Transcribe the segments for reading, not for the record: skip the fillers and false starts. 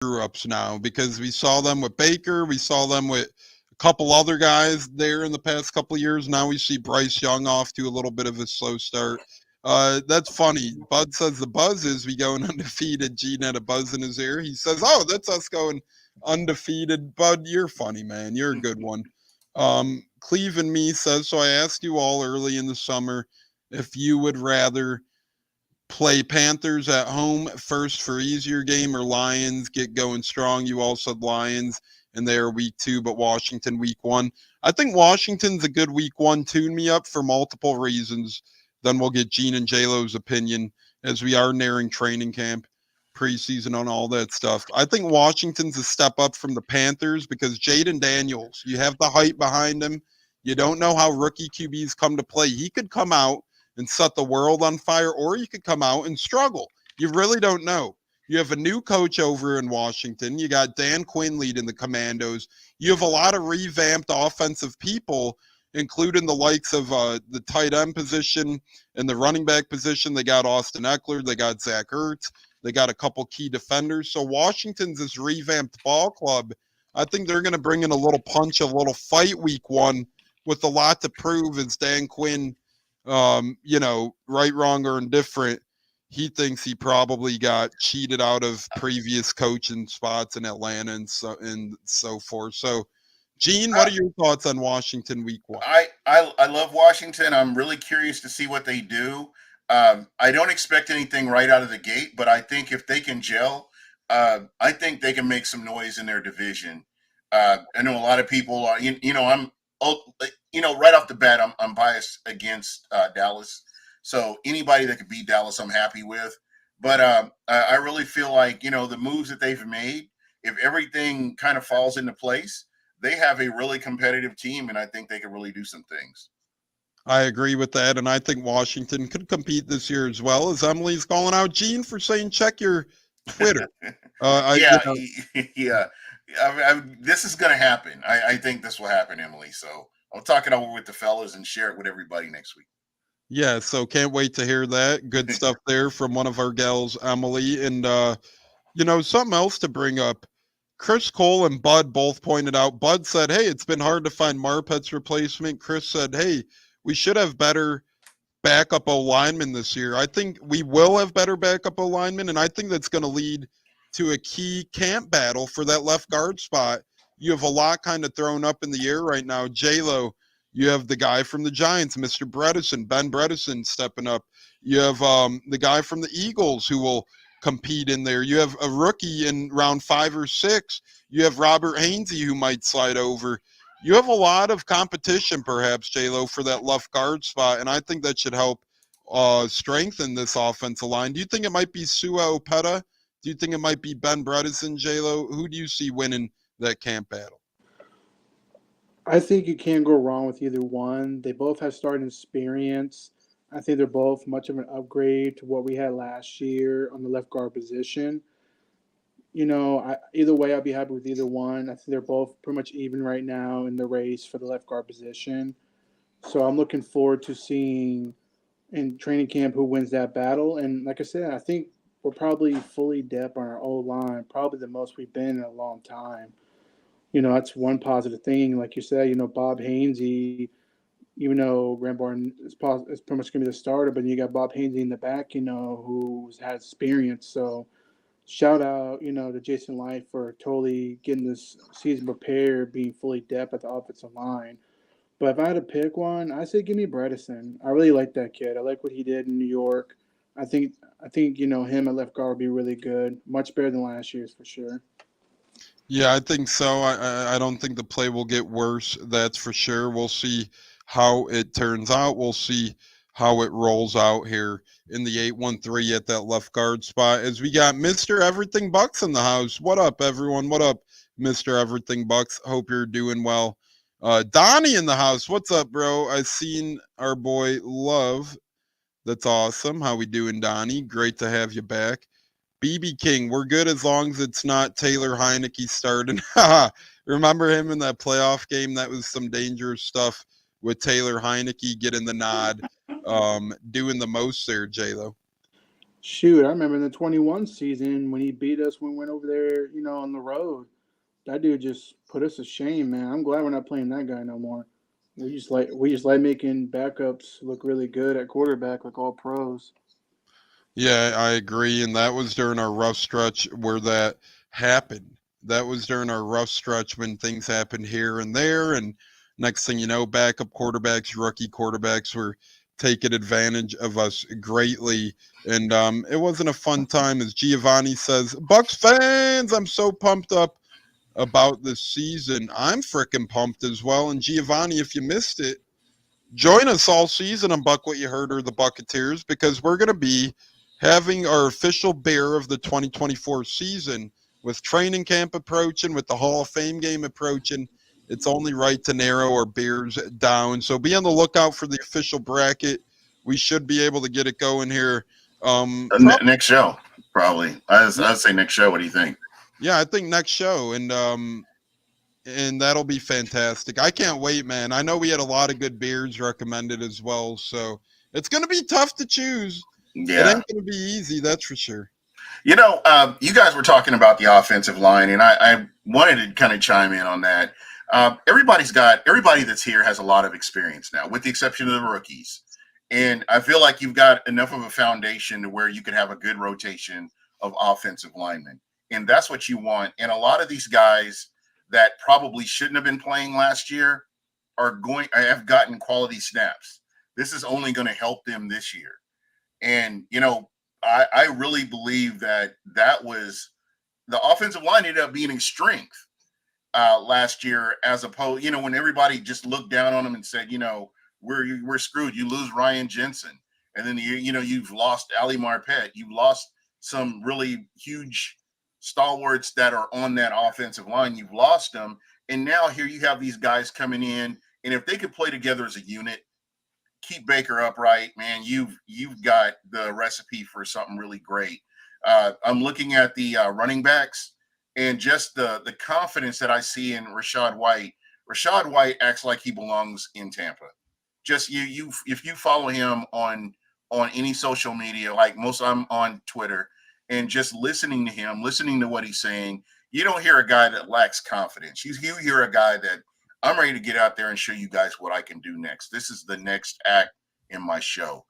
screw-ups now because we saw them with Baker, we saw them with a couple other guys there in the past couple of years. Now we see Bryce Young off to a little bit of a slow start. That's funny. Bud says the buzz is we going undefeated. Gene had a buzz in his ear. He says, "Oh, that's us going undefeated." Bud, you're funny, man. You're a good one. Cleve and me says, so I asked you all early in the summer if you would rather play Panthers at home first for easier game or Lions get going strong. You all said Lions and they are week 2, but Washington week 1. I think Washington's a good week 1. Tune me up for multiple reasons. Then we'll get Gene and J-Lo's opinion as we are nearing training camp, preseason on all that stuff. I think Washington's a step up from the Panthers because Jaden Daniels, you have the height behind him. You don't know how rookie QBs come to play. He could come out and set the world on fire, or you could come out and struggle. You really don't know. You have a new coach over in Washington. You got Dan Quinn leading the Commandos. You have a lot of revamped offensive people, including the likes of the tight end position and the running back position. They got Austin Eckler. They got Zach Ertz. They got a couple key defenders. So Washington's this revamped ball club. I think they're going to bring in a little punch, a little fight week 1 with a lot to prove as Dan Quinn, right, wrong, or indifferent. He thinks he probably got cheated out of previous coaching spots in Atlanta and so forth. So, Gene, what are your thoughts on Washington week 1? I love Washington. I'm really curious to see what they do. I don't expect anything right out of the gate, but I think if they can gel, I think they can make some noise in their division. I know a lot of people are, right off the bat, I'm biased against Dallas. So anybody that could beat Dallas, I'm happy with. But I really feel like, the moves that they've made, if everything kind of falls into place, they have a really competitive team, and I think they could really do some things. I agree with that, and I think Washington could compete this year as well. As Emily's calling out Gene for saying check your Twitter. Yeah, yeah. This is going to happen. I think this will happen, Emily. So I'll talk it over with the fellas and share it with everybody next week. Yeah, so can't wait to hear that. Good stuff there from one of our gals, Emily. And, something else to bring up. Chris Cole and Bud both pointed out. Bud said, hey, it's been hard to find Marpet's replacement. Chris said, hey, we should have better backup O-linemen this year. I think we will have better backup O-linemen, and I think that's going to lead to a key camp battle for that left guard spot. You have a lot kind of thrown up in the air right now. J-Lo, you have the guy from the Giants, Mr. Bredesen, Ben Bredesen stepping up. You have the guy from the Eagles who will compete in there. You have a rookie in round 5 or 6. You have Robert Hainsey who might slide over. You have a lot of competition, perhaps, J-Lo, for that left guard spot, and I think that should help strengthen this offensive line. Do you think it might be Sua Opeta? Do you think it might be Ben Bredesen, J-Lo? Who do you see winning that camp battle? I think you can't go wrong with either one. They both have starting experience. I think they're both much of an upgrade to what we had last year on the left guard position. Either way, I'd be happy with either one. I think they're both pretty much even right now in the race for the left guard position. So I'm looking forward to seeing in training camp who wins that battle. And like I said, I think we're probably fully depth on our old line, probably the most we've been in a long time. That's one positive thing. Like you said, Bob Hainsey, even though Ramborn is pretty much going to be the starter, but you got Bob Hainsey in the back, who's had experience. So shout out, to Jason Light for totally getting this season prepared, being fully depth at the offensive line. But if I had to pick one, I say give me Bredesen. I really like that kid. I like what he did in New York. I think him at left guard would be really good, much better than last year's for sure. Yeah, I think so. I don't think the play will get worse. That's for sure. We'll see how it turns out. We'll see how it rolls out here in the 813 at that left guard spot. As we got Mr. Everything Bucks in the house. What up, everyone? What up, Mr. Everything Bucks? Hope you're doing well. Donnie in the house. What's up, bro? I seen our boy Love. That's awesome. How we doing, Donnie? Great to have you back. BB King, we're good as long as it's not Taylor Heineke starting. Remember him in that playoff game? That was some dangerous stuff with Taylor Heineke getting the nod, doing the most there, J-Lo. Shoot, I remember in the 21 season when he beat us when we went over there, on the road. That dude just put us to shame, man. I'm glad we're not playing that guy no more. We just like making backups look really good at quarterback, like all pros. Yeah, I agree. And that was during our rough stretch where that happened. That was during our rough stretch when things happened here and there. And next thing you know, backup quarterbacks, rookie quarterbacks were taking advantage of us greatly. And it wasn't a fun time. As Giovanni says, Bucks fans, I'm so pumped up about this season. I'm freaking pumped as well. And Giovanni, if you missed it, join us all season on Buc What You Heard or the Buccateers because we're going to be having our official beer of the 2024 season with training camp approaching, with the Hall of Fame game approaching. It's only right to narrow our beers down. So be on the lookout for the official bracket. We should be able to get it going here. Next show, probably. I'd say next show. What do you think? Yeah, I think next show. And that'll be fantastic. I can't wait, man. I know we had a lot of good beers recommended as well, so it's going to be tough to choose. It Yeah. ain't going to be easy, that's for sure. You guys were talking about the offensive line, and I wanted to kind of chime in on that. Everybody that's here has a lot of experience now, with the exception of the rookies. And I feel like you've got enough of a foundation to where you can have a good rotation of offensive linemen. And that's what you want. And a lot of these guys that probably shouldn't have been playing last year have gotten quality snaps. This is only going to help them this year. And, I really believe that was the offensive line ended up being a strength last year, as opposed, when everybody just looked down on them and said, we're screwed. You lose Ryan Jensen, and then you've lost Ali Marpet. You've lost some really huge stalwarts that are on that offensive line. You've lost them, and now here you have these guys coming in, and if they could play together as a unit, keep Baker upright, man, you've got the recipe for something really great. I'm looking at the running backs and just the confidence that I see in Rachaad White. Rachaad White acts like he belongs in Tampa. Just if you follow him on any social media, like most, I'm on Twitter, and just listening to him, listening to what he's saying, you don't hear a guy that lacks confidence. You hear a guy that, I'm ready to get out there and show you guys what I can do next. This is the next act in my show.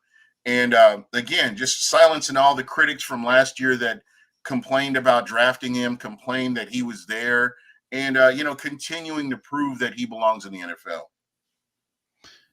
And again, just silencing all the critics from last year that complained about drafting him, complained that he was there, and, continuing to prove that he belongs in the NFL.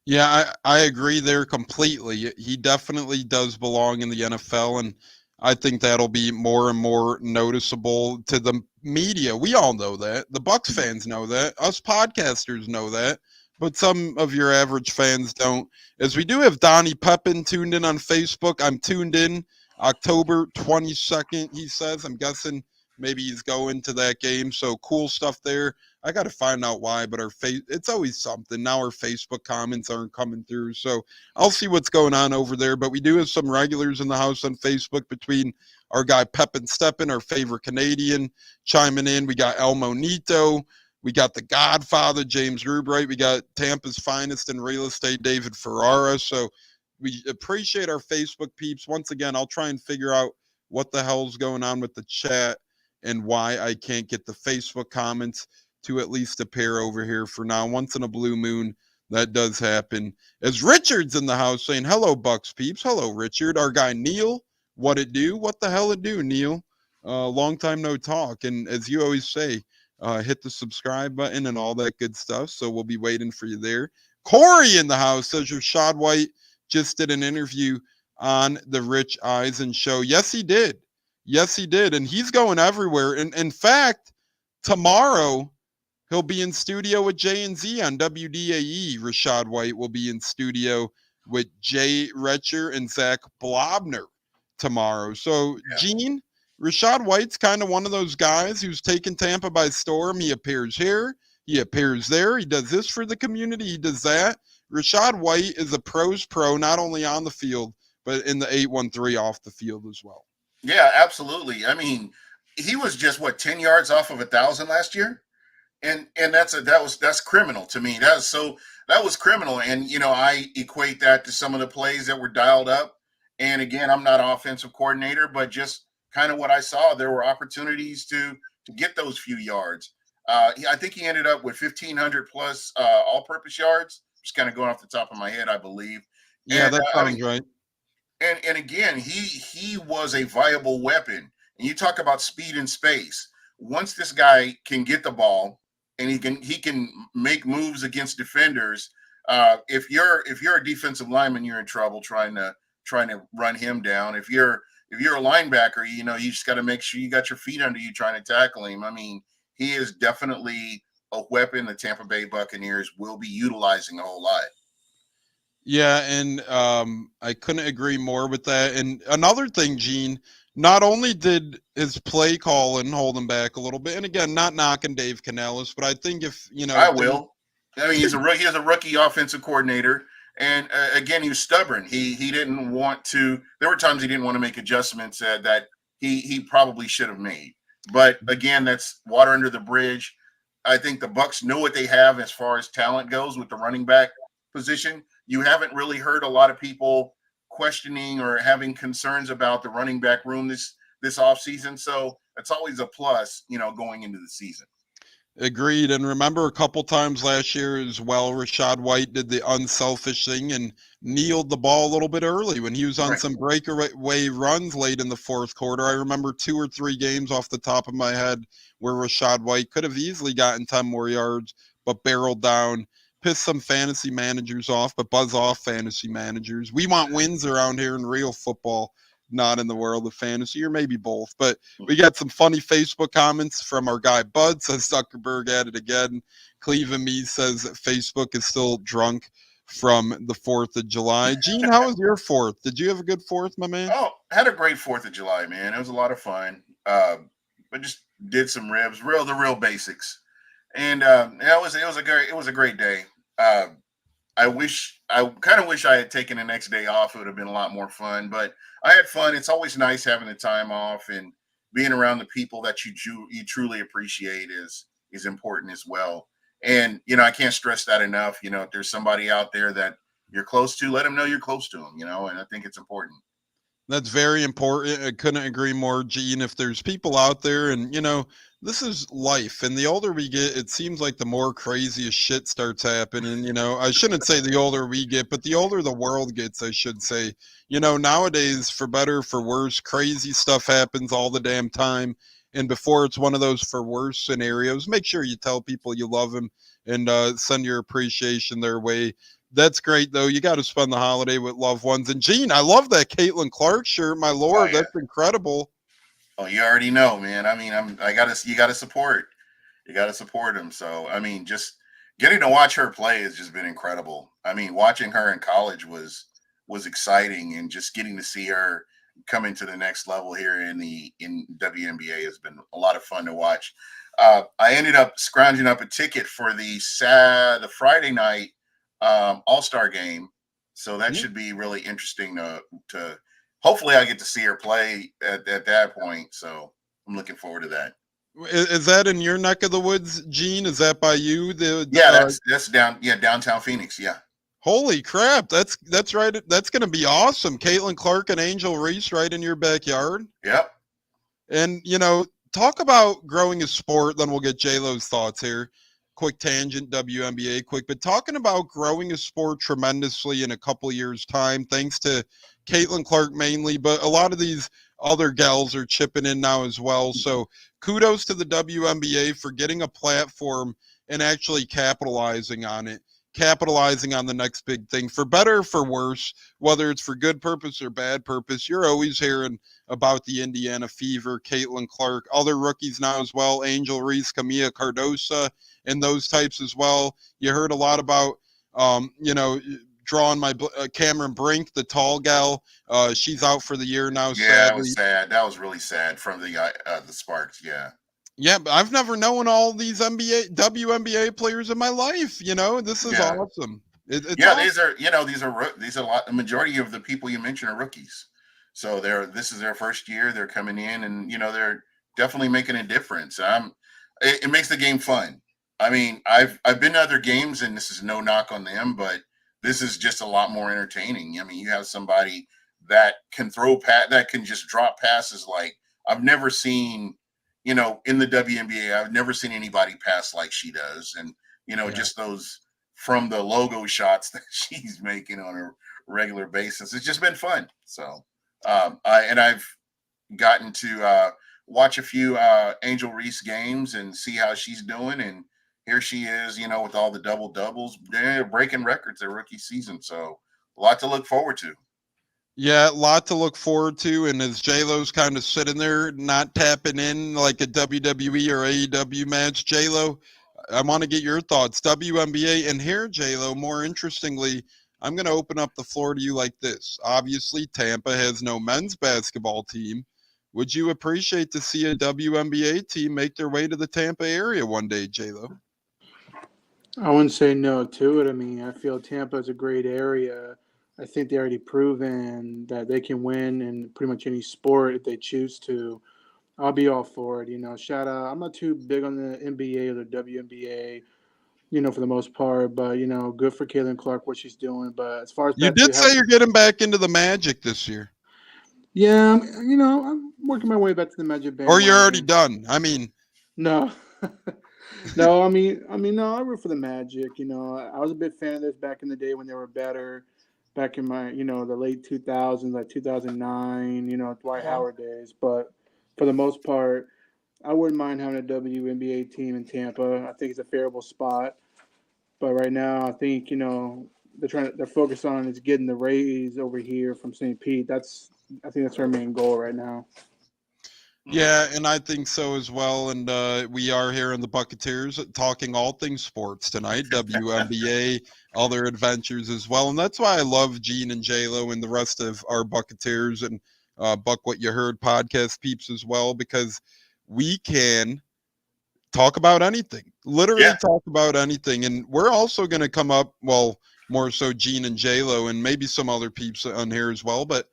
Yeah, I agree there completely. He definitely does belong in the NFL, and I think that'll be more and more noticeable to the media. We all know that. The Bucks fans know that. Us podcasters know that. But some of your average fans don't. As we do have Donnie Pepin tuned in on Facebook. I'm tuned in October 22nd, he says. I'm guessing maybe he's going to that game. So cool stuff there. I got to find out why, but it's always something. Now our Facebook comments aren't coming through. So I'll see what's going on over there. But we do have some regulars in the house on Facebook, between our guy Pepin Steppen, our favorite Canadian, chiming in. We got El Monito. We got the Godfather, James Rubright. We got Tampa's finest in real estate, David Ferrara. So we appreciate our Facebook peeps. Once again, I'll try and figure out what the hell's going on with the chat and why I can't get the Facebook comments to at least appear over here for now. Once in a blue moon, that does happen. As Richard's in the house saying, hello, Bucks peeps. Hello, Richard. Our guy, Neil. What it do? What the hell it do, Neil? Long time no talk. And as you always say, hit the subscribe button and all that good stuff. So we'll be waiting for you there. Corey in the house says Rachaad White just did an interview on the Rich Eisen show. Yes, he did. Yes, he did. And he's going everywhere. And in fact, tomorrow, he'll be in studio with Jay and Z on WDAE. Rachaad White will be in studio with Jay Retcher and Zach Blobner tomorrow. So, yeah. Gene, Rachaad White's kind of one of those guys who's taken Tampa by storm. He appears here. He appears there. He does this for the community. He does that. Rachaad White is a pro's pro, not only on the field, but in the 813 off the field as well. Yeah, absolutely. I mean, he was just 10 yards off of 1,000 last year. And that's criminal to me. That was criminal. And, I equate that to some of the plays that were dialed up. And again, I'm not an offensive coordinator, but just kind of what I saw, there were opportunities to get those few yards. I think he ended up with 1,500 plus all-purpose yards. Just kind of going off the top of my head, I believe. Yeah, And that I mean, sounds right. and again, he was a viable weapon. And you talk about speed and space. Once this guy can get the ball and he can make moves against defenders. If you're a defensive lineman, you're in trouble trying to run him down. If you're a linebacker, you just got to make sure you got your feet under you trying to tackle him. I mean, he is definitely a weapon the Tampa Bay Buccaneers will be utilizing a whole lot. Yeah, and I couldn't agree more with that. And another thing, Gene, not only did his play calling hold him back a little bit, and again, not knocking Dave Canales, but I think if I things, will. I mean, he's a rookie offensive coordinator, and again, he was stubborn. He didn't want to. There were times he didn't want to make adjustments that he probably should have made. But again, that's water under the bridge. I think the Bucks know what they have as far as talent goes with the running back position. You haven't really heard a lot of people questioning or having concerns about the running back room this offseason. So it's always a plus, going into the season. agreed. And remember a couple times last year as well, Rashad White did the unselfish thing and kneeled the ball a little bit early when he was on Right. some breakaway runs late in the fourth quarter. I remember 2 or 3 games off the top of my head where Rashad White could have easily gotten 10 more yards, but barreled down, pissed some fantasy managers off, but buzz off fantasy managers. We want wins around here in real football, not in the world of fantasy, or maybe both. But we got some funny Facebook comments from our guy Bud, says Zuckerberg at it again. Cleveland Me says that Facebook is still drunk from the 4th of July. Gene, how was your 4th? Did you have a good 4th, my man? Oh, had a great 4th of July, man. It was a lot of fun. But just did some ribs, the real basics. And it was a great day. Uh, I kind of wish I had taken the next day off. It would have been a lot more fun, but I had fun. It's always nice having the time off and being around the people that you truly appreciate is important as well. And I can't stress that enough. If there's somebody out there that you're close to, let them know you're close to them. And I think it's important. That's very important. I couldn't agree more, Gene. If there's people out there, and this is life, and the older we get, it seems like the more craziest shit starts happening. I shouldn't say the older we get, but the older the world gets, I should say. Nowadays, for better, for worse, crazy stuff happens all the damn time. And before it's one of those for worse scenarios, make sure you tell people you love them and send your appreciation their way. That's great, though. You got to spend the holiday with loved ones. And Gene, I love that Caitlin Clark shirt. My Oh lord, yeah. that's incredible. Oh, you already know, man. I mean, you gotta support. You gotta support them. So I mean, just getting to watch her play has just been incredible. I mean, watching her in college was exciting, and just getting to see her come into the next level here in WNBA has been a lot of fun to watch. I ended up scrounging up a ticket for the Friday night All-Star game, so that should be really interesting to hopefully I get to see her play at that point. So I'm looking forward to that. Is that in your neck of the woods, Gene? Is that by you? Yeah, that's downtown Phoenix. Yeah. Holy crap! That's right. That's going to be awesome. Caitlin Clark and Angel Reese right in your backyard. Yep. And talk about growing a sport. Then we'll get J-Lo's thoughts here. Quick tangent, WNBA quick, but talking about growing a sport tremendously in a couple years' time, thanks to Caitlin Clark mainly, but a lot of these other gals are chipping in now as well. So kudos to the WNBA for getting a platform and actually capitalizing on it, capitalizing on the next big thing, for better or for worse, whether it's for good purpose or bad purpose. You're always hearing about the Indiana Fever, Caitlin Clark, other rookies now as well, Angel Reese, Camilla Cardosa, and those types as well. You heard a lot about, drawing my Cameron Brink, the tall gal. She's out for the year now. Yeah, Sadly. that was sad. That was really sad from the Sparks. Yeah. Yeah, but I've never known all these WNBA players in my life. This is awesome. It's awesome. These are a lot. The majority of the people you mentioned are rookies, so this is their first year. They're coming in, and they're definitely making a difference. It makes the game fun. I mean, I've been to other games, and this is no knock on them, but this is just a lot more entertaining. I mean, you have somebody that can that can just drop passes like I've never seen, in the WNBA. I've never seen anybody pass like she does. And, just those from the logo shots that she's making on a regular basis. It's just been fun. So, I've gotten to watch a few Angel Reese games and see how she's doing. And here she is, with all the double doubles, breaking records their rookie season. So a lot to look forward to. Yeah, a lot to look forward to. And as J-Lo's kind of sitting there, not tapping in like a WWE or AEW match, J-Lo, I want to get your thoughts. WNBA, and here, J-Lo, more interestingly, I'm going to open up the floor to you like this. Obviously, Tampa has no men's basketball team. Would you appreciate to see a WNBA team make their way to the Tampa area one day, J-Lo? I wouldn't say no to it. I mean, I feel Tampa is a great area. I think they already proven that they can win in pretty much any sport if they choose to. I'll be all for it. Shout out. I'm not too big on the NBA or the WNBA, for the most part, but good for Caitlin Clark what she's doing. But as far as You back to did say you're getting back into the Magic this year. yeah, I'm working my way back to the Magic Band. Or you're already done. I mean, no. No, no, I root for the Magic. I was a big fan of this back in the day when they were better, back in my, the late 2000s, like 2009, Dwight Howard days. But for the most part, I wouldn't mind having a WNBA team in Tampa. I think it's a favorable spot. But right now, I think, they're focused on is getting the Rays over here from St. Pete. I think that's our main goal right now. Yeah, and I think so as well. And we are here in the Buccateers talking all things sports tonight, WNBA, other adventures as well. And that's why I love Gene and J-Lo and the rest of our Buccateers and Buc What You Heard podcast peeps as well, because we can talk about anything, literally talk about anything. And we're also going to come up, well, more so Gene and J-Lo and maybe some other peeps on here as well. But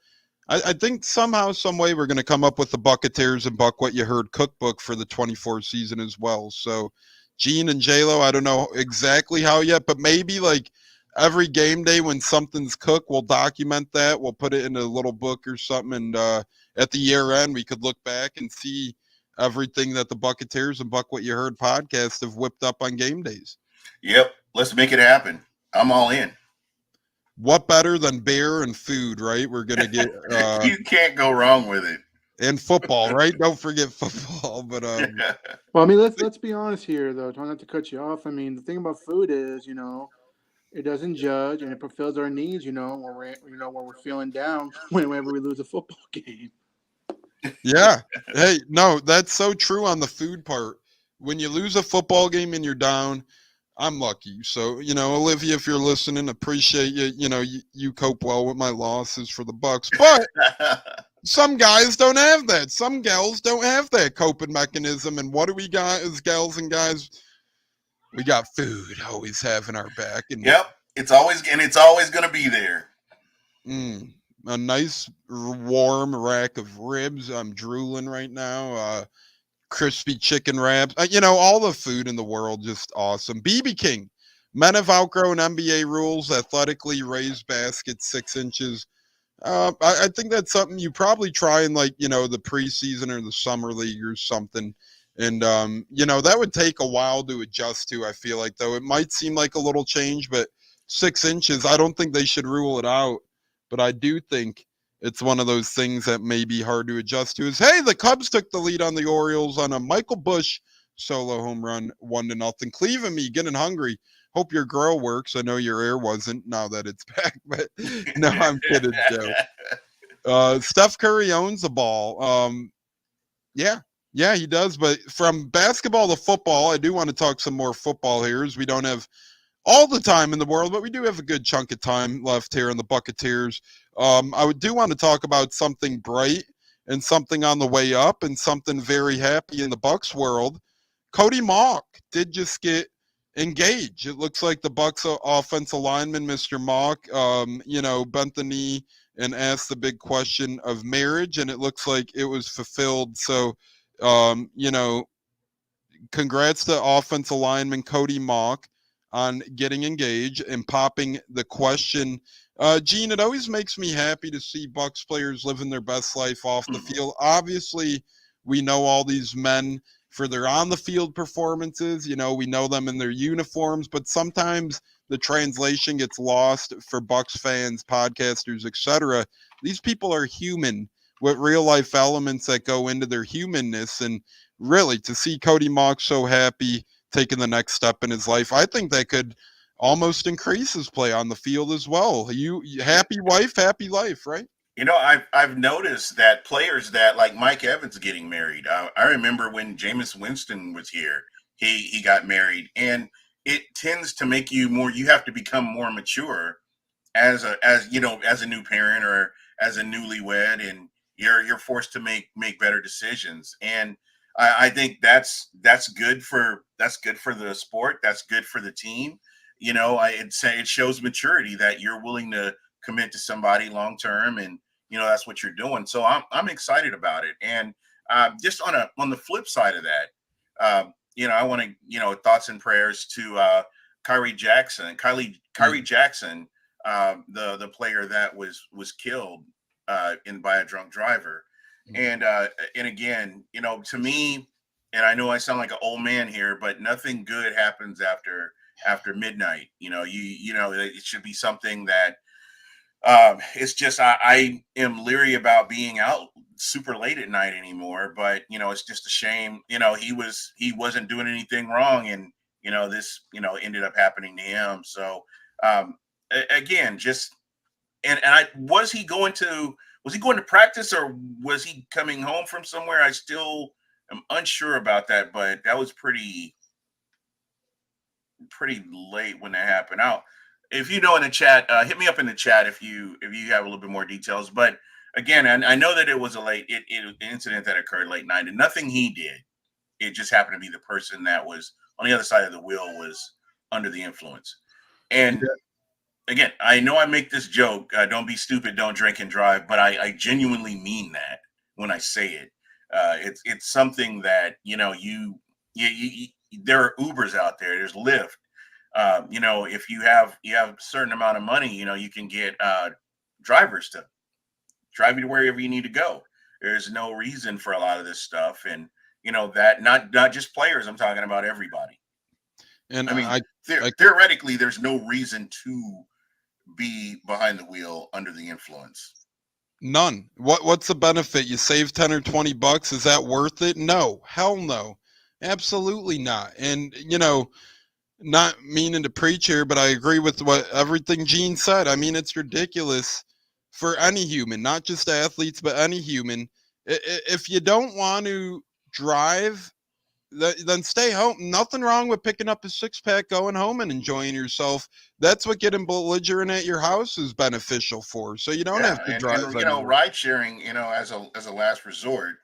I think somehow, some way, we're going to come up with the Buccateers and Buc What You Heard cookbook for the 24 season as well. So Gene and J-Lo, I don't know exactly how yet, but maybe like every game day when something's cooked, we'll document that. We'll put it in a little book or something. And at the year end, we could look back and see everything that the Buccateers and Buc What You Heard podcast have whipped up on game days. Yep. Let's make it happen. I'm all in. What better than beer and food, right? We're going to get... you can't go wrong with it. And football, right? Don't forget football. But well, I mean, let's be honest here, though. Trying not to cut you off. I mean, the thing about food is, it doesn't judge and it fulfills our needs. When we're feeling down whenever we lose a football game. Yeah. Hey, no, that's so true on the food part. When you lose a football game and you're down, I'm lucky. So, Olivia, if you're listening, appreciate you. You cope well with my losses for the Bucks. But some guys don't have that. Some gals don't have that coping mechanism. And what do we got as gals and guys? We got food always having our back. And yep. It's always going to be there. A nice warm rack of ribs. I'm drooling right now. Crispy chicken wraps, all the food in the world, just awesome. BB King, men have outgrown NBA rules, athletically raised baskets 6 inches. I think that's something you probably try in the preseason or the summer league or something. And, that would take a while to adjust to, I feel like, though. It might seem like a little change, but 6 inches, I don't think they should rule it out. But I do think it's one of those things that may be hard to adjust to. Hey, the Cubs took the lead on the Orioles on a Michael Busch solo home run, 1-0. Cleve and me getting hungry. Hope your grill works. I know your air wasn't now that it's back, but no, I'm kidding, Joe. Steph Curry owns the ball. Yeah, he does. But from basketball to football, I do want to talk some more football here, as we don't have all the time in the world, but we do have a good chunk of time left here in the Buccateers. I do want to talk about something bright and something on the way up and something very happy in the Bucs world. Cody Mauch did just get engaged. It looks like the Bucs offensive lineman, Mr. Mauch, bent the knee and asked the big question of marriage, and it looks like it was fulfilled. So, congrats to offensive lineman Cody Mauch on getting engaged and popping the question. Gene, it always makes me happy to see Bucs players living their best life off the field. Obviously, we know all these men for their on the field performances. You know, we know them in their uniforms, but sometimes the translation gets lost for Bucs fans, podcasters, etc. These people are human with real life elements that go into their humanness. And really, to see Cody Mauch so happy taking the next step in his life, I think that could almost increase his play on the field as well. You happy wife, happy life, right? You know, I've noticed that players that like Mike Evans getting married. I remember when Jameis Winston was here, he got married, and it tends to make you more. You have to become more mature as a new parent or as a newlywed, and you're forced to make better decisions. And I think that's good for the sport. That's good for the team. You know, I'd say it shows maturity that you're willing to commit to somebody long term, and that's what you're doing. So I'm excited about it. And just on the flip side of that, I want to thoughts and prayers to Kyrie Jackson, Kyrie Jackson, the player that was killed in by a drunk driver. And again, to me, and I know I sound like an old man here, but nothing good happens after midnight. It should be something that it's just I am leery about being out super late at night anymore. But it's just a shame. He wasn't doing anything wrong, and this ended up happening to him. So again, just and I was he going to practice, or was he coming home from somewhere? I still am unsure about that, but that was pretty late when that happened. Out. If you know in the chat, hit me up in the chat if you have a little bit more details. But again, I know that it was an incident that occurred late night, and nothing he did. It just happened to be the person that was on the other side of the wheel was under the influence. And again, I know I make this joke, don't be stupid, don't drink and drive, but I genuinely mean that when I say it. It's something that, you there are Ubers out there, there's Lyft. If you have a certain amount of money, you can get drivers to drive you to wherever you need to go. There's no reason for a lot of this stuff. And, that not just players, I'm talking about everybody. And I mean, theoretically, there's no reason to be behind the wheel under the influence. None. What's the benefit? You save 10 or 20 bucks. Is that worth it? No. Hell no. Absolutely not. And, not meaning to preach here, but I agree with everything Gene said. I mean, it's ridiculous for any human, not just athletes, but any human. If you don't want to drive, then stay home. Nothing wrong with picking up a six-pack, going home and enjoying yourself. That's what getting belligerent at your house is beneficial for. So you don't have to drive. And ride sharing, as a last resort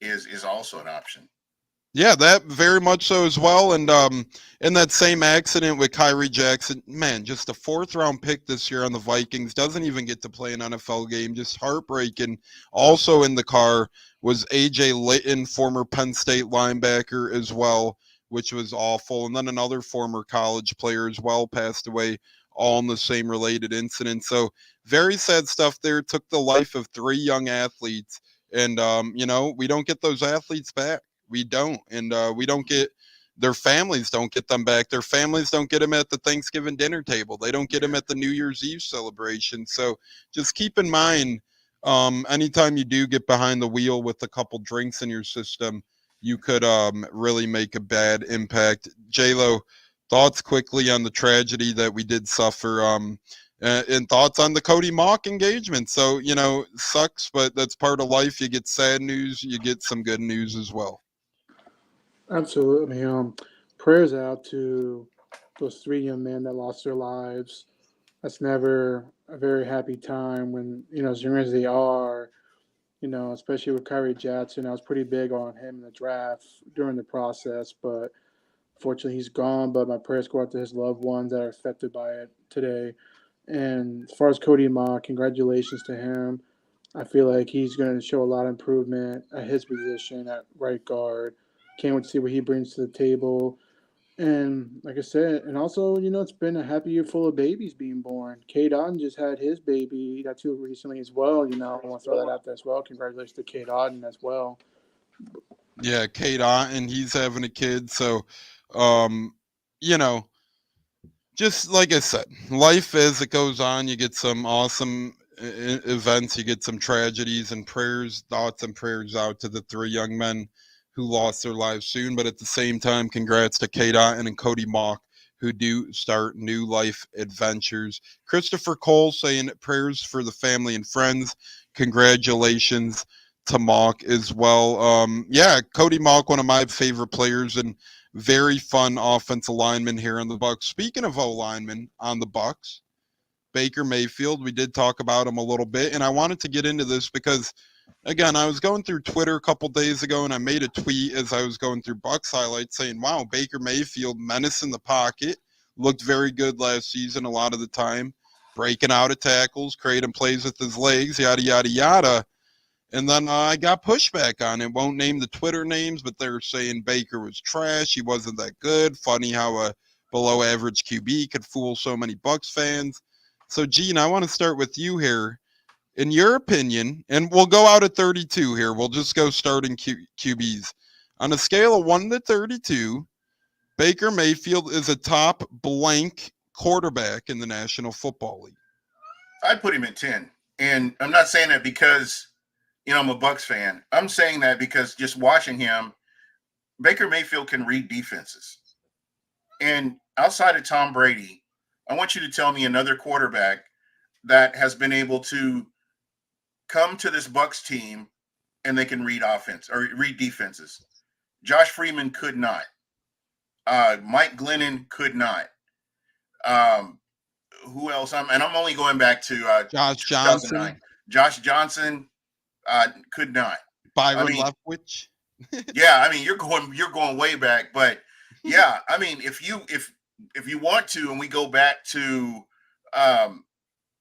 is also an option. Yeah, that very much so as well. And in that same accident with Kyrie Jackson, man, just a 4th-round pick this year on the Vikings, doesn't even get to play an NFL game, just heartbreaking. Also in the car was A.J. Litton, former Penn State linebacker as well, which was awful. And then another former college player as well passed away, all in the same related incident. So very sad stuff there. Took the life of 3 young athletes. And, we don't get those athletes back. We don't. And we don't get their families don't get them back. Their families don't get them at the Thanksgiving dinner table. They don't get them at the New Year's Eve celebration. So just keep in mind, anytime you do get behind the wheel with a couple drinks in your system, you could really make a bad impact. J-Lo, thoughts quickly on the tragedy that we did suffer, and thoughts on the Cody Mauch engagement. So, sucks, but that's part of life. You get sad news, you get some good news as well. Absolutely. Prayers out to those 3 young men that lost their lives. That's never a very happy time when, as young as they are, especially with Kyrie Jackson. I was pretty big on him in the draft during the process, but unfortunately he's gone. But my prayers go out to his loved ones that are affected by it today. And as far as Cody Mauch, congratulations to him. I feel like he's going to show a lot of improvement at his position at right guard. Can't wait to see what he brings to the table. And like I said, and also, it's been a happy year full of babies being born. Kate Otten just had his baby not too recently as well. I want to throw that out there as well. Congratulations to Kate Otten as well. Yeah, Kate Otten, he's having a kid. So, um, you know, just like I said, life as it goes on, you get some awesome events, you get some tragedies, and thoughts and prayers out to the three young men who lost their lives soon. But at the same time, congrats to Kate Otten and Cody Mauch, who do start new life adventures. Christopher Cole saying prayers for the family and friends. Congratulations to Mauch as well. Yeah, Cody Mauch, one of my favorite players, and very fun offensive lineman here on the Bucs. Speaking of O linemen on the Bucs, Baker Mayfield, we did talk about him a little bit, and I wanted to get into this because, again, I was going through Twitter a couple days ago, and I made a tweet as I was going through Bucs highlights saying, "Wow, Baker Mayfield, menace in the pocket, looked very good last season a lot of the time, breaking out of tackles, creating plays with his legs, yada yada yada." And then I got pushback on it. Won't name the Twitter names, but they're saying Baker was trash. He wasn't that good. Funny how a below average QB could fool so many Bucs fans. So, Gene, I want to start with you here. In your opinion, and we'll go out at 32 here. We'll just go starting QBs. On a scale of 1 to 32, Baker Mayfield is a top blank quarterback in the National Football League. I'd put him at 10. And I'm not saying that because I'm a Bucs fan. I'm saying that because just watching him, Baker Mayfield can read defenses. And outside of Tom Brady, I want you to tell me another quarterback that has been able to come to this Bucs team and they can read offense or read defenses. Josh Freeman could not. Mike Glennon could not. Who else? I'm only going back to Josh Johnson. Josh Johnson could not. Byron Leftwich. Yeah, you're going way back, but yeah, if you want to, and we go back to,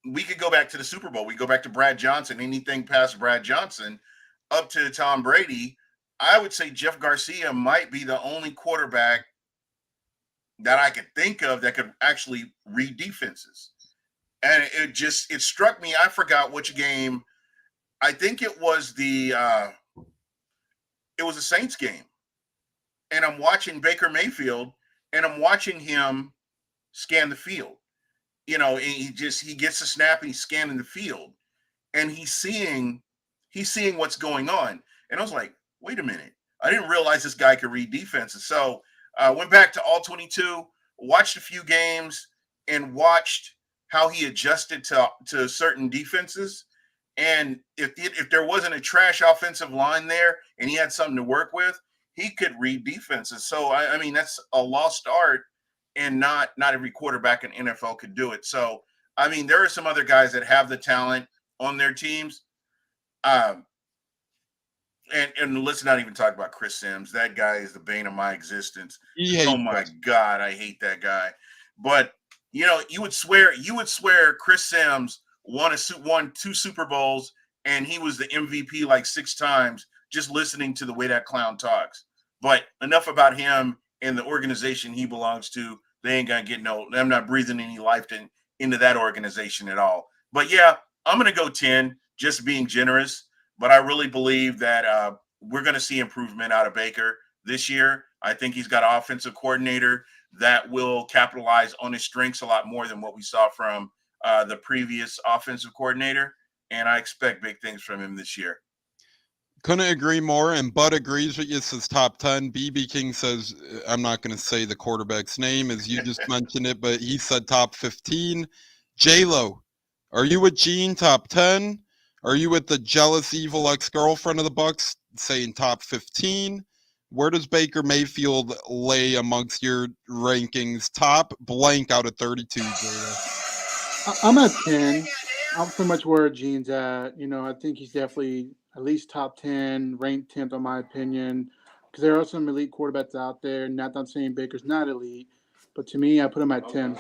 we could go back to the Super Bowl. We go back to Brad Johnson. Anything past Brad Johnson, up to Tom Brady, I would say Jeff Garcia might be the only quarterback that I could think of that could actually read defenses. And it struck me. I forgot which game. I think it was the Saints game. And I'm watching Baker Mayfield and I'm watching him scan the field. And he gets the snap and he's scanning the field and he's seeing what's going on. And I was like, wait a minute. I didn't realize this guy could read defenses. So I went back to all 22, watched a few games and watched how he adjusted to certain defenses. And if there wasn't a trash offensive line there and he had something to work with, he could read defenses. So, that's a lost art, and not every quarterback in NFL could do it. So, there are some other guys that have the talent on their teams. And let's not even talk about Chris Sims. That guy is the bane of my existence. Oh my God, I hate that guy. But you would swear Chris Sims won 2 Super Bowls and he was the MVP like 6 times just listening to the way that clown talks. But enough about him and the organization he belongs to. They ain't gonna get I'm not breathing any life into that organization at all. But yeah, I'm gonna go 10, just being generous. But I really believe that we're going to see improvement out of Baker this year. I think he's got an offensive coordinator that will capitalize on his strengths a lot more than what we saw from the previous offensive coordinator. And I expect big things from him this year. Couldn't agree more. And Bud agrees with you, says top 10. BB King says, I'm not going to say the quarterback's name as you just mentioned it, but he said top 15. J-Lo, are you with Gene, top 10? Are you with the jealous, evil ex-girlfriend of the Bucs saying top 15? Where does Baker Mayfield lay amongst your rankings? Top blank out of 32, Jada. I'm at 10. I'm pretty much where Gene's at. I think he's definitely at least top 10, ranked 10th, in my opinion, because there are some elite quarterbacks out there. Not that I'm saying Baker's not elite, but to me, I put him at 10.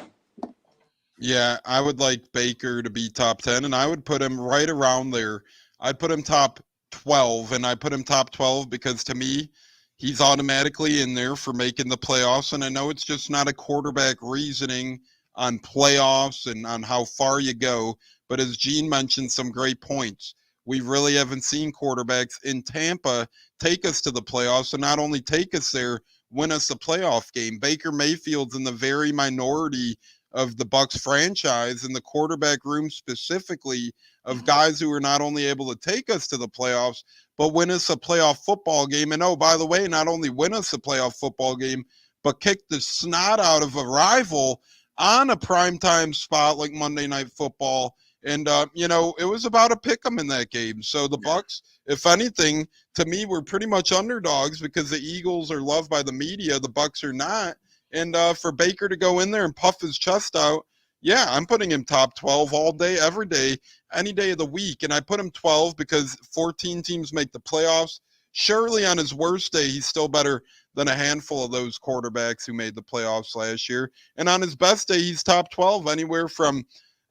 Yeah, I would like Baker to be top 10, and I would put him right around there. I'd put him top 12, and I put him top 12 because to me, he's automatically in there for making the playoffs. And I know it's just not a quarterback reasoning on playoffs and on how far you go. But as Gene mentioned, some great points. We really haven't seen quarterbacks in Tampa take us to the playoffs, and not only take us there, win us a playoff game. Baker Mayfield's in the very minority of the Bucs franchise, in the quarterback room specifically, of guys who are not only able to take us to the playoffs, but win us a playoff football game. And oh, by the way, not only win us a playoff football game, but kick the snot out of a rival on a primetime spot like Monday Night Football. And, it was about a pick 'em in that game. So the Bucs, if anything, to me, were pretty much underdogs because the Eagles are loved by the media. The Bucs are not. And for Baker to go in there and puff his chest out, yeah, I'm putting him top 12 all day, every day, any day of the week. And I put him 12 because 14 teams make the playoffs. Surely on his worst day, he's still better than a handful of those quarterbacks who made the playoffs last year. And on his best day, he's top 12, anywhere from,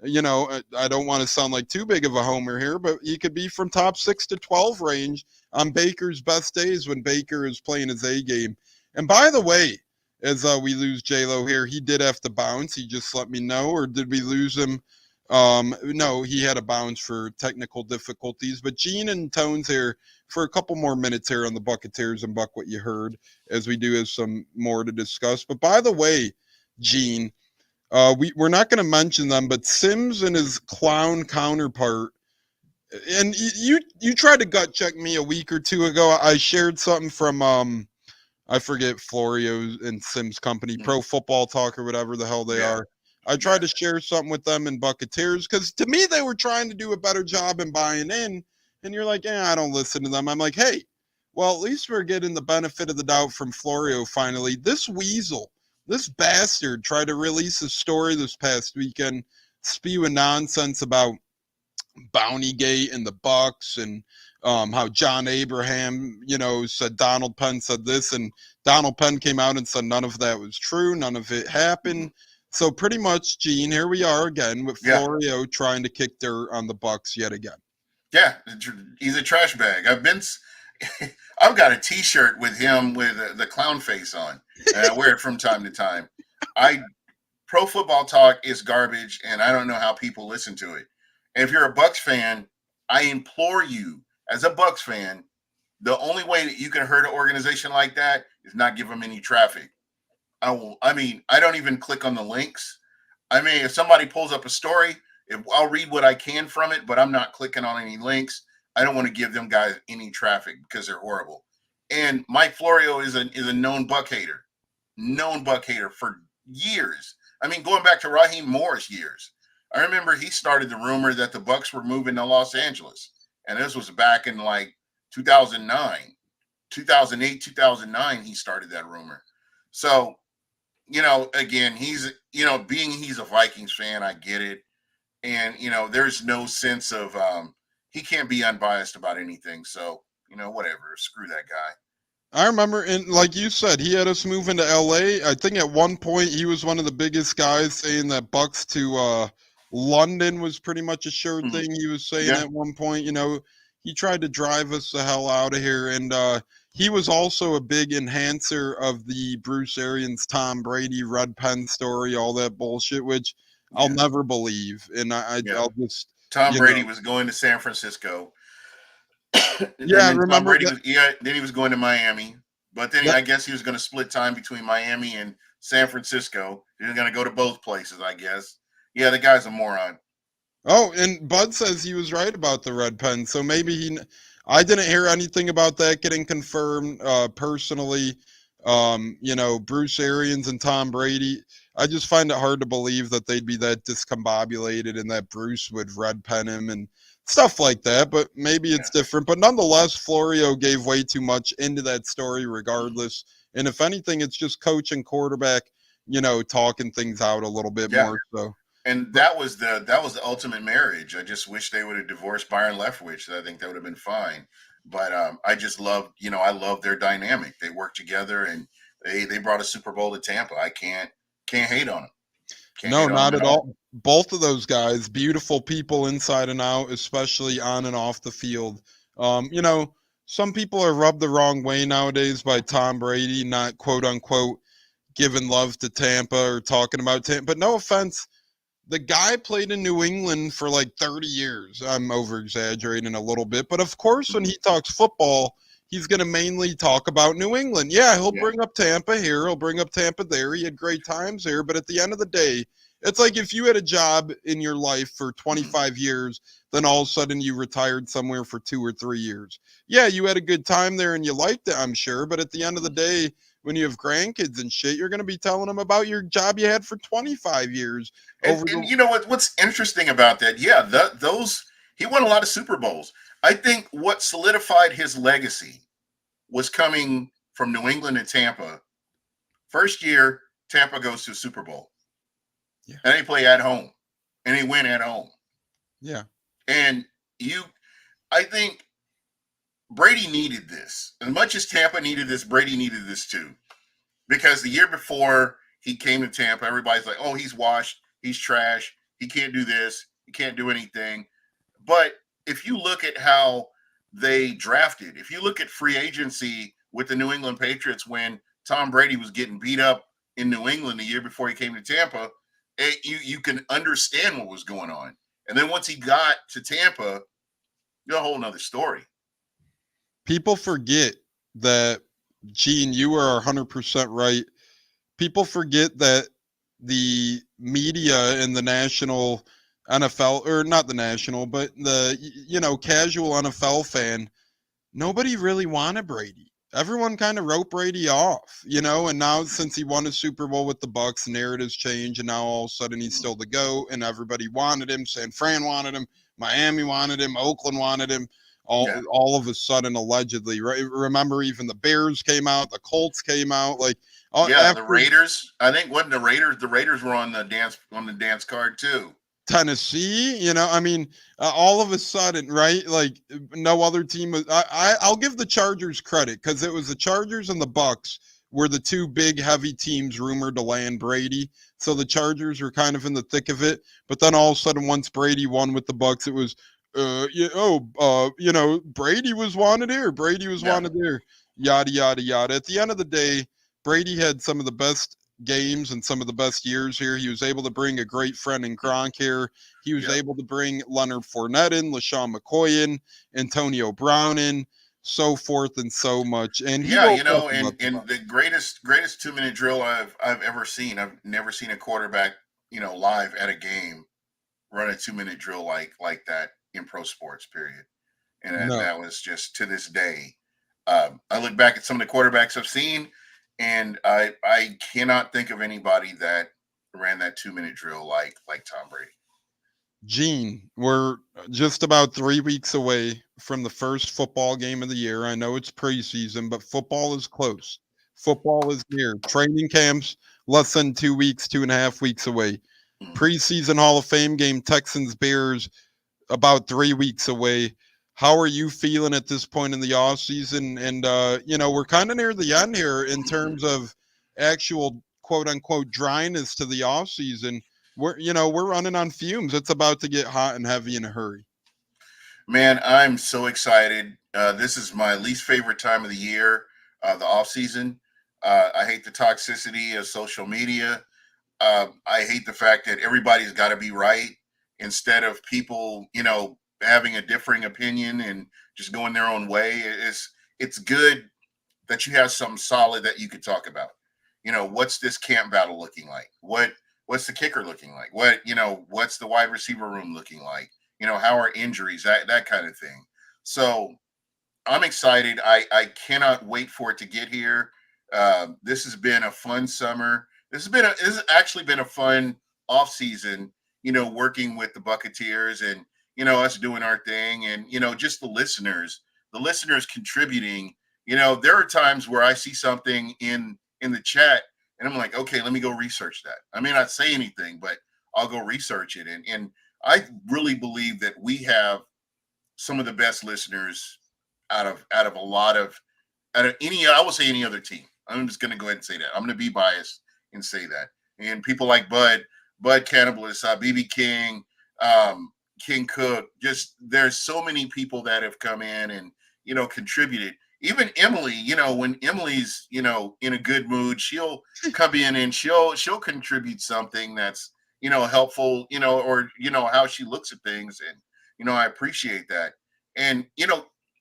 I don't want to sound like too big of a homer here, but he could be from top 6 to 12 range on Baker's best days when Baker is playing his A game. And by the way, as we lose J-Lo here, he did have to bounce. He just let me know. Or did we lose him? No, he had a bounce for technical difficulties. But Gene and Tones here for a couple more minutes here on the Buccateers and Buc What You Heard, as we do have some more to discuss. But by the way, Gene, we're not going to mention them, but Sims and his clown counterpart, and you tried to gut check me a week or two ago. I shared something from I forget Florio and Sims Company, Pro Football Talk or whatever the hell they are. I tried to share something with them in Buccateers because to me they were trying to do a better job in buying in. And you're like, I don't listen to them. I'm like, hey, well, at least we're getting the benefit of the doubt from Florio finally. This weasel, this bastard tried to release a story this past weekend spewing nonsense about Bountygate and the Bucs and how John Abraham, said Donald Penn said this, and Donald Penn came out and said none of that was true. None of it happened. So pretty much, Gene, here we are again with Florio trying to kick dirt on the Bucs yet again. Yeah, he's a trash bag. I've got a T-shirt with him with the clown face on, and I wear it from time to time. Pro Football Talk is garbage, and I don't know how people listen to it. And if you're a Bucs fan, I implore you, as a Bucs fan, the only way that you can hurt an organization like that is not give them any traffic. I don't even click on the links. If somebody pulls up a story, I'll read what I can from it, but I'm not clicking on any links. I don't want to give them guys any traffic because they're horrible. And Mike Florio is a known Buck hater for years. Going back to Raheem Morris years. I remember he started the rumor that the Bucs were moving to Los Angeles. And this was back in like 2009, 2008, 2009, he started that rumor. So, again, he's a Vikings fan, I get it. And, there's no sense of, he can't be unbiased about anything. So, whatever, screw that guy. I remember, and like you said, he had us move into LA. I think at one point he was one of the biggest guys saying that Bucs to London was pretty much a sure thing. He was saying at one point, he tried to drive us the hell out of here. And he was also a big enhancer of the Bruce Arians, Tom Brady, Red Pen story, all that bullshit, which I'll never believe. And I'll just... Tom Brady was going to San Francisco. Yeah, I remember. Then he was going to Miami. But then I guess he was going to split time between Miami and San Francisco. He was going to go to both places, I guess. Yeah, the guy's a moron. Oh, and Bud says he was right about the Red Pen. So maybe I didn't hear anything about that getting confirmed personally. Bruce Arians and Tom Brady. I just find it hard to believe that they'd be that discombobulated and that Bruce would Red Pen him and stuff like that. But maybe it's different. But nonetheless, Florio gave way too much into that story regardless. And if anything, it's just coach and quarterback, talking things out a little bit more. So. And that was the ultimate marriage. I just wish they would have divorced Byron Leftwich. I think that would have been fine. But I just love, I love their dynamic. They work together, and they brought a Super Bowl to Tampa. I can't hate on them. No, not at all. Both of those guys, beautiful people inside and out, especially on and off the field. some people are rubbed the wrong way nowadays by Tom Brady not quote unquote giving love to Tampa or talking about Tampa. But no offense, the guy played in New England for like 30 years. I'm over exaggerating a little bit, but of course, when he talks football, he's going to mainly talk about New England. Yeah, he'll Yeah. bring up Tampa here, he'll bring up Tampa there. He had great times there, but at the end of the day, it's like if you had a job in your life for 25 years, then all of a sudden you retired somewhere for 2 or 3 years. Yeah, you had a good time there and you liked it, I'm sure, but at the end of the day, when you have grandkids and shit, you're going to be telling them about your job you had for 25 years over And the. you know what's interesting about that? Yeah, those he won a lot of Super Bowls. I think what solidified his legacy was coming from New England and Tampa. First year, Tampa goes to Super Bowl. Yeah. And they play at home. And they win at home. Yeah. And I think Brady needed this. As much as Tampa needed this, Brady needed this too. Because the year before he came to Tampa, everybody's like, oh, he's washed, he's trash, he can't do this, he can't do anything. But if you look at how they drafted, if you look at free agency with the New England Patriots when Tom Brady was getting beat up in New England the year before he came to Tampa, you can understand what was going on. And then once he got to Tampa, a whole nother story. People forget that, Gene, you are 100% right. People forget that the media and the national NFL, or not the national, but the, casual NFL fan, nobody really wanted Brady. Everyone kind of wrote Brady off, and now since he won a Super Bowl with the Bucs, narratives change, and now all of a sudden he's still the GOAT, and everybody wanted him. San Fran wanted him, Miami wanted him, Oakland wanted him. All of a sudden, allegedly, right? Remember, even the Bears came out, the Colts came out, like the Raiders. I think wasn't the Raiders. The Raiders were on the dance card too. Tennessee, all of a sudden, right? Like no other team was. I'll give the Chargers credit because it was the Chargers and the Bucs were the two big heavy teams rumored to land Brady. So the Chargers were kind of in the thick of it. But then all of a sudden, once Brady won with the Bucs, it was, Brady was wanted here, Brady was wanted there, yada yada yada. At the end of the day, Brady had some of the best games and some of the best years here. He was able to bring a great friend in Gronk here. He was able to bring Leonard Fournette in, LaShawn McCoy in, Antonio Brown in, so forth and so much. And he and the greatest 2-minute drill I've ever seen. I've never seen a quarterback, live at a game run a 2-minute drill like that in pro sports, period. And that was just, to this day. I look back at some of the quarterbacks I've seen, and I cannot think of anybody that ran that 2-minute drill like Tom Brady. Gene, we're just about 3 weeks away from the first football game of the year. I know it's preseason, but football is close. Football is near. Training camps less than 2 weeks, 2.5 weeks away. Preseason Hall of Fame game, Texans Bears, about 3 weeks away. How are you feeling at this point in the off season? And we're kind of near the end here in terms of actual quote unquote dryness to the off season. We're running on fumes. It's about to get hot and heavy in a hurry. Man, I'm so excited. This is my least favorite time of the year, the off season. I hate the toxicity of social media. I hate the fact that everybody's got to be right instead of people, having a differing opinion and just going their own way. It's good that you have something solid that you could talk about. What's this camp battle looking like? What's the kicker looking like? What's the wide receiver room looking like? How are injuries? That kind of thing. So I'm excited. I cannot wait for it to get here. This has been a fun summer. This has actually been a fun off season, working with the Buccateers and, us doing our thing and, just the listeners contributing. There are times where I see something in the chat and I'm like, okay, let me go research that. I may not say anything, but I'll go research it. And I really believe that we have some of the best listeners out of I will say any other team. I'm just going to go ahead and say that. I'm going to be biased and say that. And people like Bud Cannibalist, BB King, King Cook, just there's so many people that have come in and, contributed. Even Emily, when Emily's, in a good mood, she'll come in and she'll contribute something that's, helpful, or, how she looks at things. And, I appreciate that. And,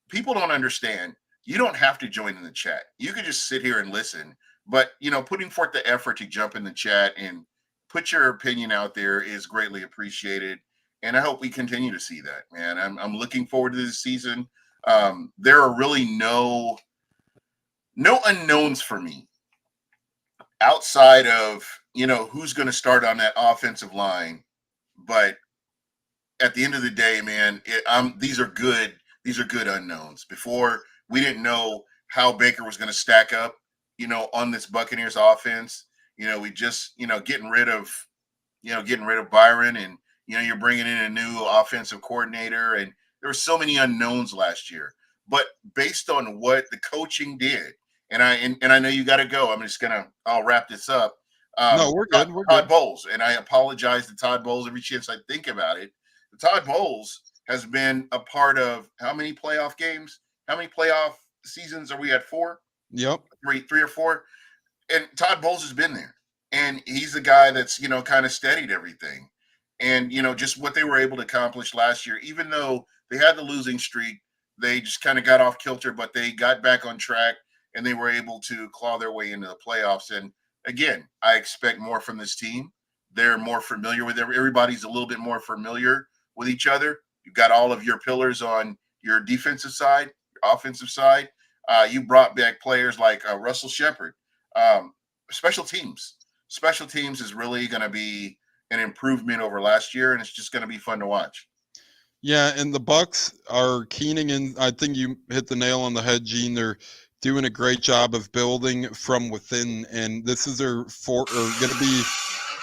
people don't understand. You don't have to join in the chat. You could just sit here and listen. But, putting forth the effort to jump in the chat and put your opinion out there is greatly appreciated. And I hope we continue to see that, man. I'm looking forward to this season. There are really no unknowns for me outside of, who's going to start on that offensive line. But at the end of the day, man, these are good unknowns. Before, we didn't know how Baker was going to stack up, on this Buccaneers offense. We just, getting rid of Byron, and you're bringing in a new offensive coordinator, and there were so many unknowns last year. But based on what the coaching did, and I know you got to go. I'll wrap this up. No, we're good. We're Todd good. Bowles, and I apologize to Todd Bowles every chance I think about it. Todd Bowles has been a part of how many playoff games? How many playoff seasons are we at? 4? Yep. Three or 4. And Todd Bowles has been there. And he's the guy that's, kind of steadied everything. And, just what they were able to accomplish last year, even though they had the losing streak, they just kind of got off kilter, but they got back on track and they were able to claw their way into the playoffs. And again, I expect more from this team. They're more familiar with everybody's a little bit more familiar with each other. You've got all of your pillars on your defensive side, your offensive side. You brought back players like Russell Shepard. Special teams is really going to be an improvement over last year, and it's just going to be fun to watch. Yeah, and the Bucs are keening in. I think you hit the nail on the head, Gene. They're doing a great job of building from within, and this is their going to be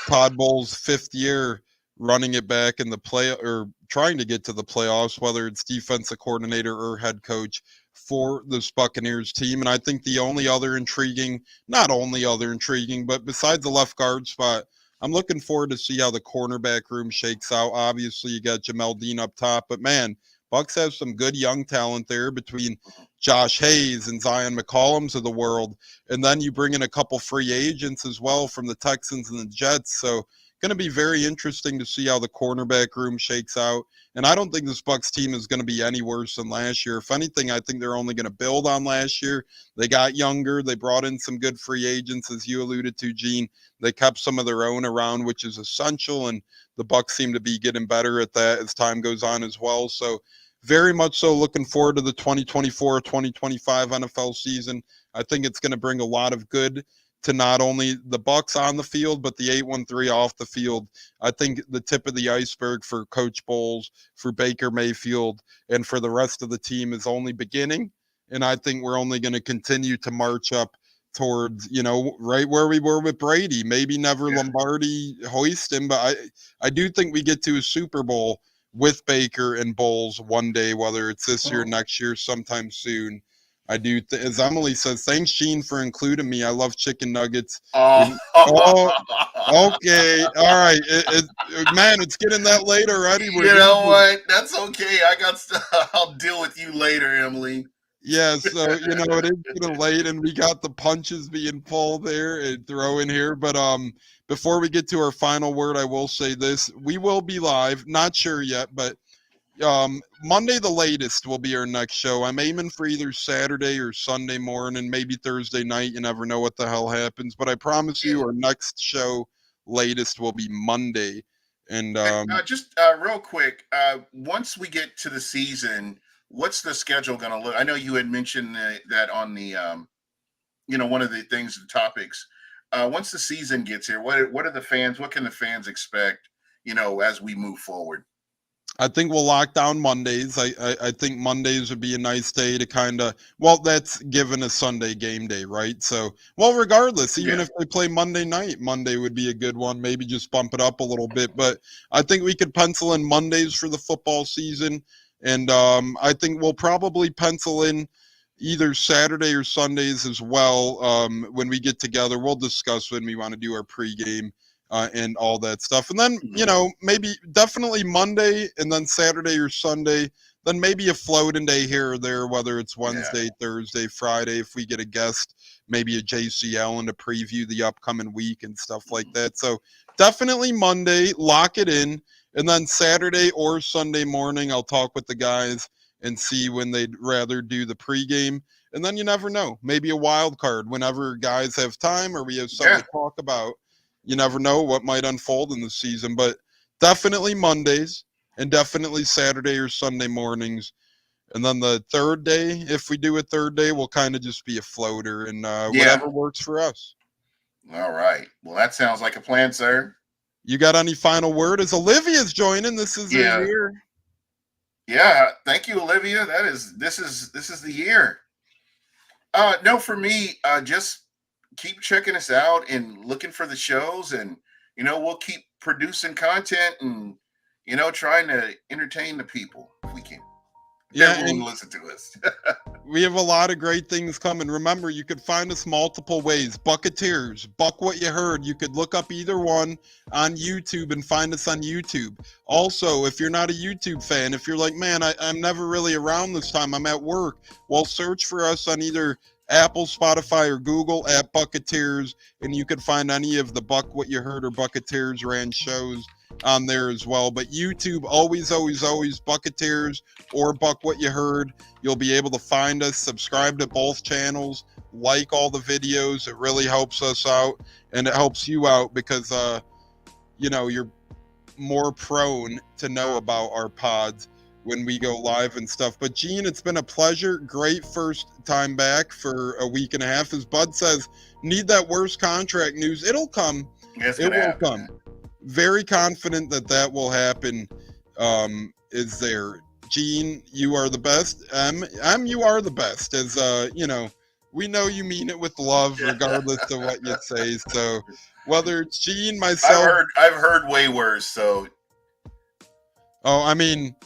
Todd Bowles' 5th year running it back in the play, or trying to get to the playoffs, whether it's defensive coordinator or head coach for this Buccaneers team. And I think not only other intriguing, but besides the left guard spot, I'm looking forward to see how the cornerback room shakes out. Obviously, you got Jamel Dean up top, but man, Bucs have some good young talent there between Josh Hayes and Zion McCollums of the world. And then you bring in a couple free agents as well from the Texans and the Jets. So going to be very interesting to see how the cornerback room shakes out. And I don't think this Bucs team is going to be any worse than last year. If anything, I think they're only going to build on last year. They got younger. They brought in some good free agents, as you alluded to, Gene. They kept some of their own around, which is essential. And the Bucs seem to be getting better at that as time goes on as well. So very much so looking forward to the 2024-2025 NFL season. I think it's going to bring a lot of good to not only the Bucs on the field, but the 813 off the field. I think the tip of the iceberg for Coach Bowles, for Baker Mayfield, and for the rest of the team is only beginning. And I think we're only going to continue to march up towards, right where we were with Brady. Maybe never Lombardi hoist him, but I do think we get to a Super Bowl with Baker and Bowles one day, whether it's this year, next year, sometime soon. I do, as Emily says, thanks, Gene, for including me. I love chicken nuggets. Okay. All right. Man, it's getting that late already. You know what? That's okay. I'll deal with you later, Emily. Yeah, so, it is getting late, and we got the punches being pulled there and throw in here. But before we get to our final word, I will say this. We will be live. Not sure yet, but Monday the latest will be our next show. I'm aiming for either Saturday or Sunday morning, maybe Thursday night. You never know what the hell happens, but I promise you our next show latest will be Monday. And just real quick, once we get to the season, what's the schedule going to look? I know you had mentioned that on the one of the things, the topics. Once the season gets here, what can the fans expect as we move forward? I think we'll lock down Mondays. I think Mondays would be a nice day to that's given a Sunday game day, right? So, regardless, even if they play Monday night, Monday would be a good one. Maybe just bump it up a little bit. But I think we could pencil in Mondays for the football season. And I think we'll probably pencil in either Saturday or Sundays as well. When we get together, we'll discuss when we want to do our pregame. and all that stuff. And then, maybe definitely Monday and then Saturday or Sunday, then maybe a floating day here or there, whether it's Wednesday, Thursday, Friday, if we get a guest, maybe a JC Allen to preview the upcoming week and stuff like that. So definitely Monday, lock it in. And then Saturday or Sunday morning, I'll talk with the guys and see when they'd rather do the pregame. And then you never know, maybe a wild card whenever guys have time or we have something to talk about. You never know what might unfold in the season, but definitely Mondays and definitely Saturday or Sunday mornings. And then the third day, if we do a third day, will kind of just be a floater and whatever works for us. All right. Well, that sounds like a plan, sir. You got any final word? As Olivia's joining, this is her year. Yeah, thank you, Olivia. This is the year. No, for me, just keep checking us out and looking for the shows, and we'll keep producing content and trying to entertain the people if we can. Everyone listen to us. We have a lot of great things coming. Remember, you could find us multiple ways. Buccateers, Buc What Ya Heard. You could look up either one on YouTube and find us on YouTube. Also, if you're not a YouTube fan, if you're like, man, I'm never really around this time, I'm at work, well, search for us on either Apple, Spotify, or Google at Buccateers, and you can find any of the Buc What Ya Heard or Buccateers ran shows on there as well. But YouTube, always Buccateers or Buc What Ya Heard. You'll be able to find us. Subscribe to both channels, like all the videos. It really helps us out, and it helps you out because you're more prone to know about our pods when we go live and stuff. But Gene, it's been a pleasure. Great first time back for a week and a half. As Bud says, need that worst contract news. It'll come. It will come. Very confident that will happen. Is there, Gene? You are the best. You are the best. As we know you mean it with love, regardless of what you say. So whether it's Gene, myself, I've heard way worse. So, I mean,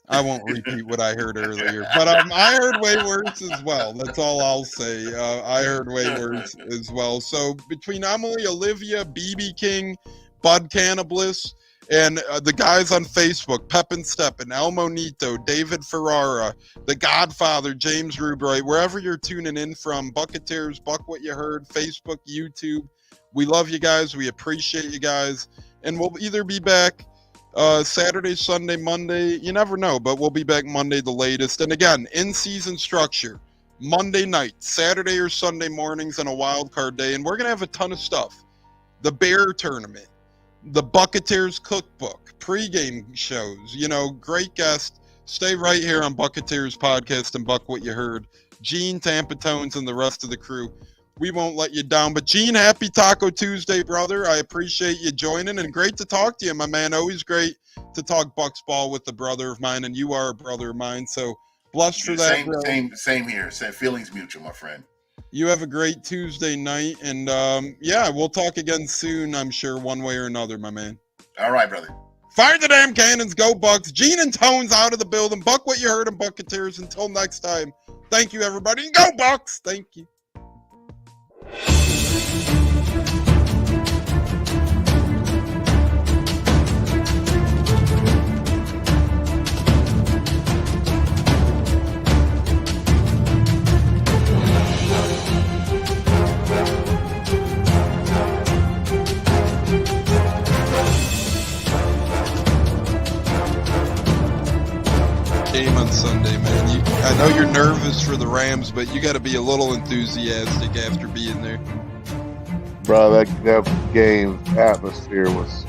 I won't repeat what I heard earlier, but I heard way worse as well. That's all I'll say. I heard way worse as well. So between Emily, Olivia, BB King, Bud Cannibalist, and the guys on Facebook, Pep and Steppen, El Monito, David Ferrara, The Godfather, James Rubright, wherever you're tuning in from, Buccateers, Buc What Ya Heard, Facebook, YouTube. We love you guys. We appreciate you guys. And we'll either be back Saturday, Sunday, Monday. You never know, but we'll be back Monday the latest. And again, in-season structure, Monday night, Saturday or Sunday mornings, and a wild card day. And we're going to have a ton of stuff. The Bear Tournament, the Buccateers Cookbook, pregame shows, great guests. Stay right here on Buccateers Podcast and Buc What Ya Heard. Gene, Tampa Tones, and the rest of the crew. We won't let you down. But Gene, happy Taco Tuesday, brother. I appreciate you joining, and great to talk to you, my man. Always great to talk Bucs ball with a brother of mine, and you are a brother of mine. So blessed for that. Same here. Same feelings mutual, my friend. You have a great Tuesday night, and we'll talk again soon, I'm sure, one way or another, my man. All right, brother. Fire the damn cannons, go Bucks. Gene and Tones out of the building. Buc What Ya Heard and Buccateers. Until next time, thank you, everybody, and go Bucks. Thank you. Game on Sunday, man. I know you're nervous for the Rams, but you got to be a little enthusiastic after being there. Bro, that game atmosphere was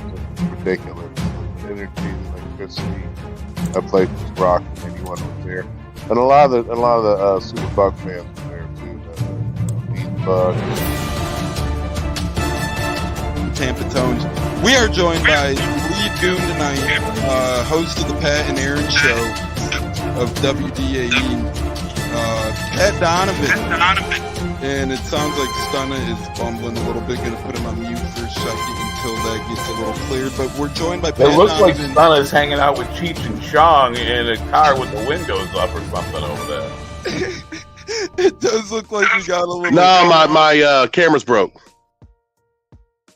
ridiculous. The energy, electricity, that place was rocking. Anyone was there, and a lot of the Super Buck fans were there too. The Buck, Tampa Tones. We are joined by Lead Goon tonight, host of the Pat and Aaron Show of WDAE, Pat Donovan. And it sounds like Stunna is bumbling a little bit. Going to put him on mute for a second until that gets a little cleared. But we're joined by Pat It looks like Donovan. Stunna's hanging out with Cheech and Chong in a car with the windows up or something over there. It does look like we got a little... No, my camera's broke.